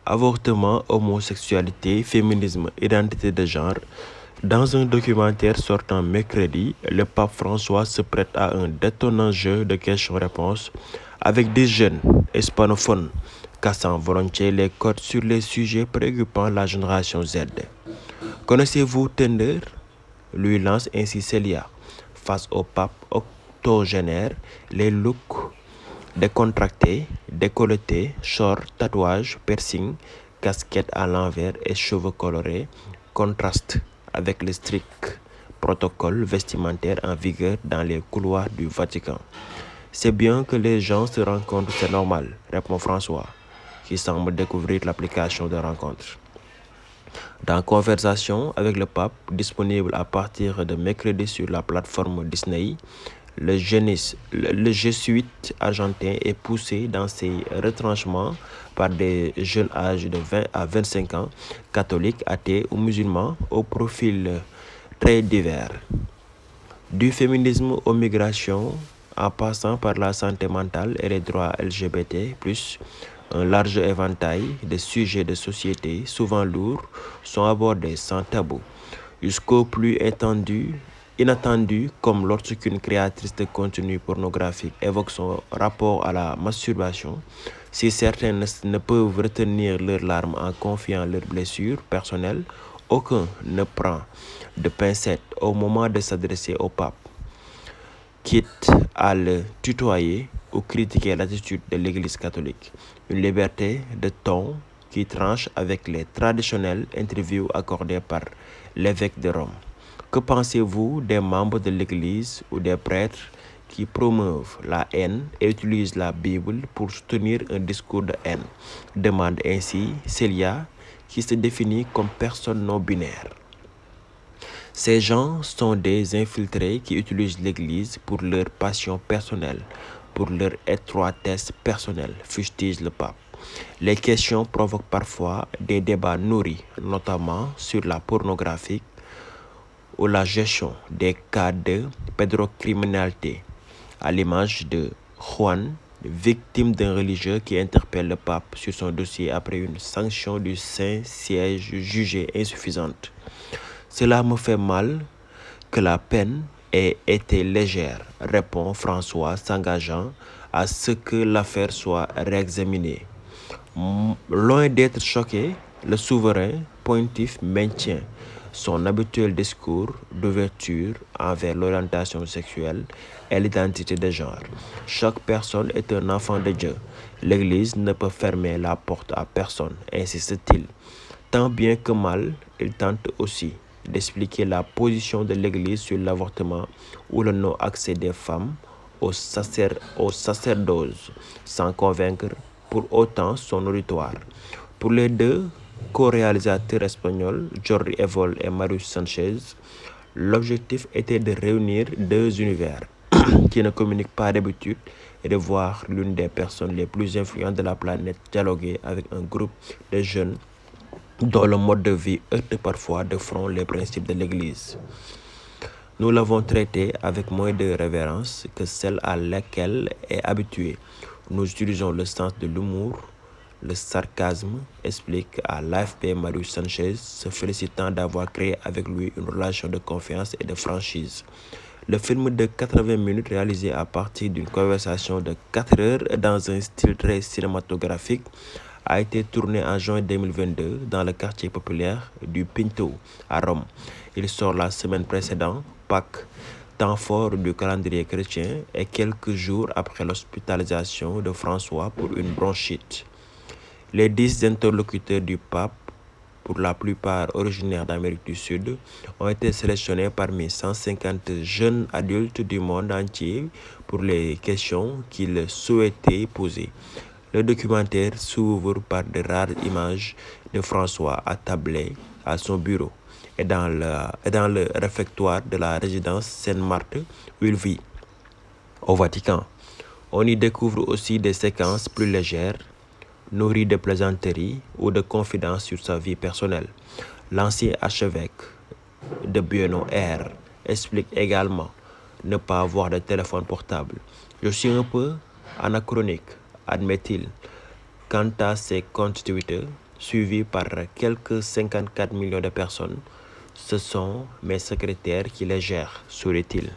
Avortement, homosexualité, féminisme, identité de genre. Dans un documentaire sortant mercredi, le pape François se prête à un détonnant jeu de questions-réponses avec des jeunes hispanophones cassant volontiers les codes sur les sujets préoccupant la génération Z. Connaissez-vous Tinder? Lui lance ainsi Célia. Face au pape octogénaire, les looks décontractés, décolletés, shorts, tatouages, piercings, casquettes à l'envers et cheveux colorés contrastent avec le strict protocole vestimentaire en vigueur dans les couloirs du Vatican. C'est bien que les gens se rencontrent, c'est normal, répond François, qui semble découvrir l'application de rencontre. Dans Conversation avec le pape, disponible à partir de mercredi sur la plateforme Disney, le jésuite argentin est poussé dans ses retranchements par des jeunes âgés de 20 à 25 ans, catholiques, athées ou musulmans, au profil très divers. Du féminisme aux migrations, en passant par la santé mentale et les droits LGBT+, un large éventail de sujets de société, souvent lourds, sont abordés sans tabou, jusqu'au plus inattendu, comme lorsqu'une créatrice de contenu pornographique évoque son rapport à la masturbation. Si certains ne peuvent retenir leurs larmes en confiant leurs blessures personnelles, aucun ne prend de pincettes au moment de s'adresser au pape, quitte à le tutoyer ou critiquer l'attitude de l'Église catholique. Une liberté de ton qui tranche avec les traditionnelles interviews accordées par l'évêque de Rome. Que pensez-vous des membres de l'Église ou des prêtres qui promeuvent la haine et utilisent la Bible pour soutenir un discours de haine? Demande ainsi Célia, qui se définit comme personne non binaire. Ces gens sont des infiltrés qui utilisent l'Église pour leur passion personnelle, pour leur étroitesse personnelle, fustige le pape. Les questions provoquent parfois des débats nourris, notamment sur la pornographie ou la gestion des cas de pédocriminalité, à l'image de Juan, victime d'un religieux qui interpelle le pape sur son dossier après une sanction du Saint-Siège jugée insuffisante. Cela me fait mal que la peine ait été légère, répond François, s'engageant à ce que l'affaire soit réexaminée. Loin d'être choqué, le souverain pontife maintient son habituel discours d'ouverture envers l'orientation sexuelle et l'identité de genre. Chaque personne est un enfant de Dieu. L'Église ne peut fermer la porte à personne, insiste-t-il. Tant bien que mal, il tente aussi d'expliquer la position de l'Église sur l'avortement ou le non-accès des femmes au sacerdoce, sans convaincre pour autant son auditoire. Pour les deux co-réalisateurs espagnols, Jordi Evole et Marius Sanchez, l'objectif était de réunir deux univers qui ne communiquent pas d'habitude et de voir l'une des personnes les plus influentes de la planète dialoguer avec un groupe de jeunes dont le mode de vie heurte parfois de front les principes de l'Église. Nous l'avons traité avec moins de révérence que celle à laquelle est habitué. Nous utilisons le sens de l'humour, le sarcasme, explique à l'AFP Marius Sanchez, se félicitant d'avoir créé avec lui une relation de confiance et de franchise. Le film de 80 minutes réalisé à partir d'une conversation de 4 heures dans un style très cinématographique a été tourné en juin 2022 dans le quartier populaire du Pinto à Rome. Il sort la semaine précédente, Pâques, temps fort du calendrier chrétien, et quelques jours après l'hospitalisation de François pour une bronchite. Les 10 interlocuteurs du pape, pour la plupart originaires d'Amérique du Sud, ont été sélectionnés parmi 150 jeunes adultes du monde entier pour les questions qu'ils souhaitaient poser. Le documentaire s'ouvre par de rares images de François attablé à son bureau et dans le réfectoire de la résidence Sainte-Marthe où il vit, au Vatican. On y découvre aussi des séquences plus légères, nourries de plaisanteries ou de confidences sur sa vie personnelle. L'ancien archevêque de Buenos Aires explique également ne pas avoir de téléphone portable. Je suis un peu anachronique, admet-il, quant à ses comptes Twitter, suivi par quelques 54 millions de personnes. Ce sont mes secrétaires qui les gèrent, sourit-il.